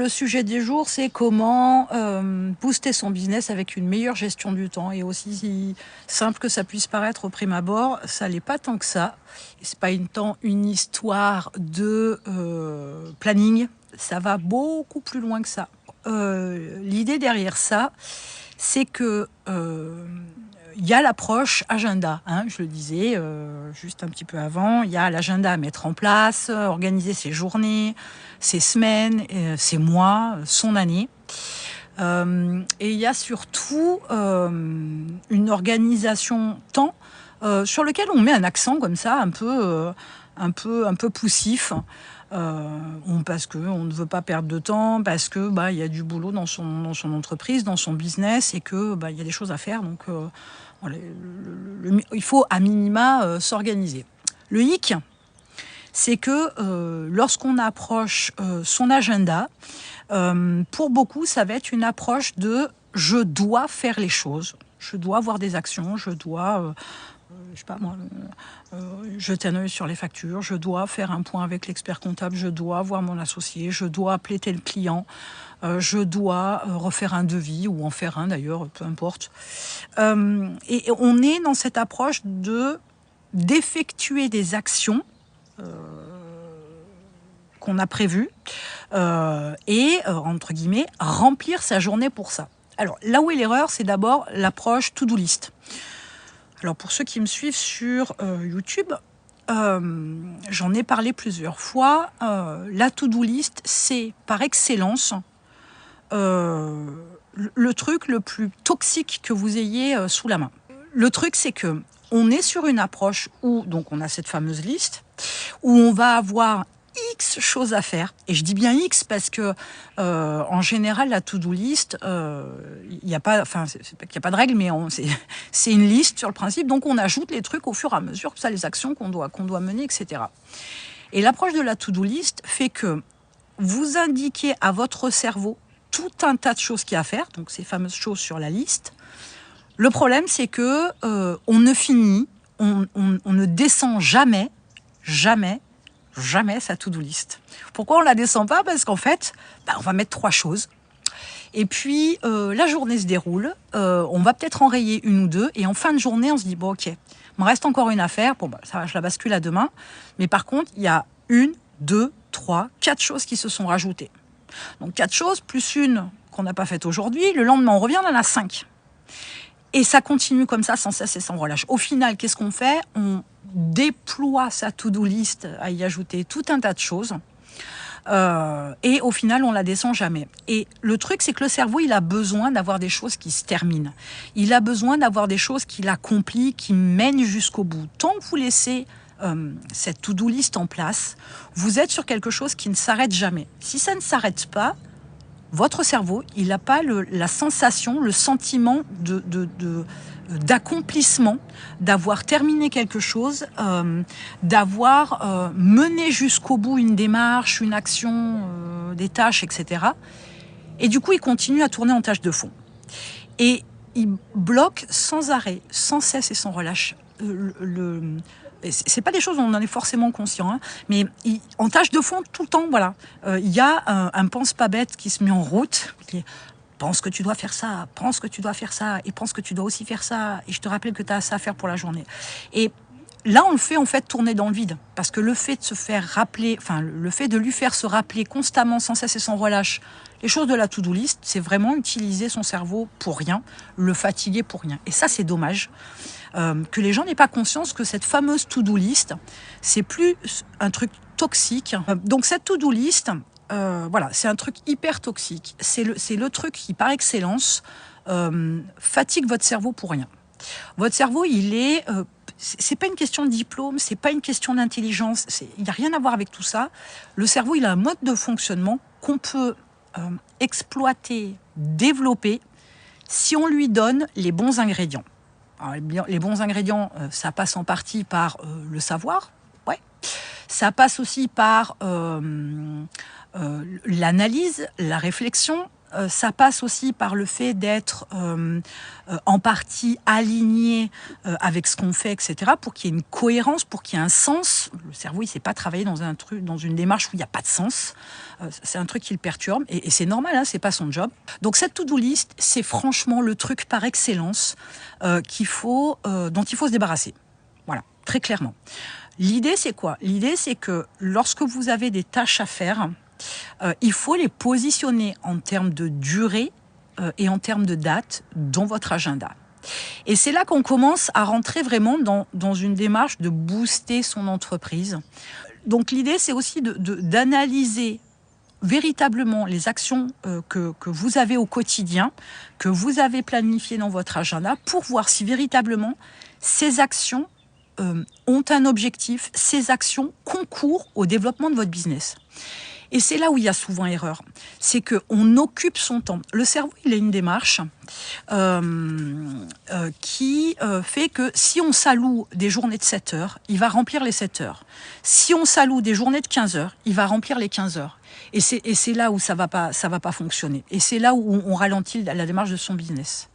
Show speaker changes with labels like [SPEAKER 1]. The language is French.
[SPEAKER 1] le sujet du jour, c'est comment booster son business avec une meilleure gestion du temps. Et aussi simple que ça puisse paraître au prime abord, ça n'est pas tant que ça. C'est pas une histoire de planning, ça va beaucoup plus loin que ça. L'idée derrière ça, c'est que il y a l'approche agenda, hein, je le disais juste un petit peu avant. Il y a l'agenda à mettre en place, organiser ses journées, ses semaines, ses mois, son année. Et il y a surtout une organisation temps sur lequel on met un accent comme ça, un peu poussif. Parce qu'on ne veut pas perdre de temps, parce que il y a du boulot dans son entreprise, dans son business, et que il y a des choses à faire. Donc voilà, il faut à minima s'organiser. Le hic, c'est que lorsqu'on approche son agenda, pour beaucoup, ça va être une approche de « je dois faire les choses ». Je dois avoir des actions, je dois, je sais pas moi, jeter un œil sur les factures, je dois faire un point avec l'expert comptable, je dois voir mon associé, je dois appeler tel client, je dois refaire un devis ou en faire un d'ailleurs, peu importe. Et on est dans cette approche d'effectuer des actions qu'on a prévues et, entre guillemets, remplir sa journée pour ça. Alors, là où est l'erreur, c'est d'abord l'approche to-do list. Alors, pour ceux qui me suivent sur YouTube, j'en ai parlé plusieurs fois. La to-do list, c'est par excellence le truc le plus toxique que vous ayez sous la main. Le truc, c'est que on est sur une approche où donc on a cette fameuse liste où on va avoir X choses à faire, et je dis bien X parce que en général la to-do list, il n'y a pas, c'est pas qu'il n'y a pas de règle, mais c'est une liste sur le principe, donc on ajoute les trucs au fur et à mesure, ça, les actions qu'on doit mener, etc. Et l'approche de la to-do list fait que vous indiquez à votre cerveau tout un tas de choses qu'il y a à faire, donc ces fameuses choses sur la liste. Le problème, c'est que on ne finit, on ne descend jamais sa to-do list. Pourquoi on la descend pas ? Parce qu'en fait, on va mettre 3 choses. Et puis, la journée se déroule, on va peut-être enrayer une ou deux, et en fin de journée, on se dit, bon, ok, il me reste encore une affaire, ça va, je la bascule à demain. Mais par contre, il y a 1, 2, 3, 4 choses qui se sont rajoutées. Donc 4 choses, plus une qu'on n'a pas faite aujourd'hui, le lendemain, on revient, on en a 5. Et ça continue comme ça, sans cesse et sans relâche. Au final, qu'est-ce qu'on fait ? On déploie sa to-do list à y ajouter tout un tas de choses. Et au final, on la descend jamais. Et le truc, c'est que le cerveau, il a besoin d'avoir des choses qui se terminent. Il a besoin d'avoir des choses qu'il accomplit, qui mènent jusqu'au bout. Tant que vous laissez cette to-do list en place, vous êtes sur quelque chose qui ne s'arrête jamais. Si ça ne s'arrête pas, votre cerveau, il n'a pas la sensation, le sentiment d'accomplissement, d'avoir terminé quelque chose, d'avoir mené jusqu'au bout une démarche, une action, des tâches, etc. Et du coup, il continue à tourner en tâche de fond. Et il bloque sans arrêt, sans cesse et sans relâche c'est pas des choses dont on en est forcément conscient, hein, mais en tâche de fond tout le temps, voilà. Il y a un pense pas bête qui se met en route, qui est, pense que tu dois faire ça, pense que tu dois faire ça, et pense que tu dois aussi faire ça, et je te rappelle que tu as ça à faire pour la journée. Et là, on le fait en fait tourner dans le vide, parce que le fait de se faire rappeler, le fait de lui faire se rappeler constamment, sans cesse et sans relâche, les choses de la to-do list, c'est vraiment utiliser son cerveau pour rien, le fatiguer pour rien. Et ça, c'est dommage. Que les gens n'aient pas conscience que cette fameuse to-do list, c'est plus un truc toxique. Donc cette to-do list, voilà, c'est un truc hyper toxique. C'est le truc qui, par excellence, fatigue votre cerveau pour rien. Votre cerveau, il est... c'est pas une question de diplôme, c'est pas une question d'intelligence, il n'y a rien à voir avec tout ça. Le cerveau, il a un mode de fonctionnement qu'on peut exploiter, développer, si on lui donne les bons ingrédients. Alors, les bons ingrédients, ça passe en partie par le savoir, ouais. Ça passe aussi par l'analyse, la réflexion, ça passe aussi par le fait d'être en partie aligné avec ce qu'on fait, etc., pour qu'il y ait une cohérence, pour qu'il y ait un sens. Le cerveau, il ne sait pas travailler dans un truc, dans une démarche où il n'y a pas de sens. C'est un truc qui le perturbe, et c'est normal, hein, c'est pas son job. Donc cette to-do list, c'est franchement le truc par excellence dont il faut se débarrasser. Voilà, très clairement. L'idée, c'est quoi? L'idée, c'est que lorsque vous avez des tâches à faire, il faut les positionner en termes de durée et en termes de date dans votre agenda. Et c'est là qu'on commence à rentrer vraiment dans une démarche de booster son entreprise. Donc l'idée, c'est aussi d'analyser véritablement les actions que vous avez au quotidien, que vous avez planifiées dans votre agenda, pour voir si véritablement ces actions ont un objectif, ces actions concourent au développement de votre business. Et c'est là où il y a souvent erreur. C'est qu'on occupe son temps. Le cerveau, il a une démarche qui fait que si on s'alloue des journées de 7 heures, il va remplir les 7 heures. Si on s'alloue des journées de 15 heures, il va remplir les 15 heures. Et c'est là où ça va pas fonctionner. Et c'est là où on ralentit la démarche de son business.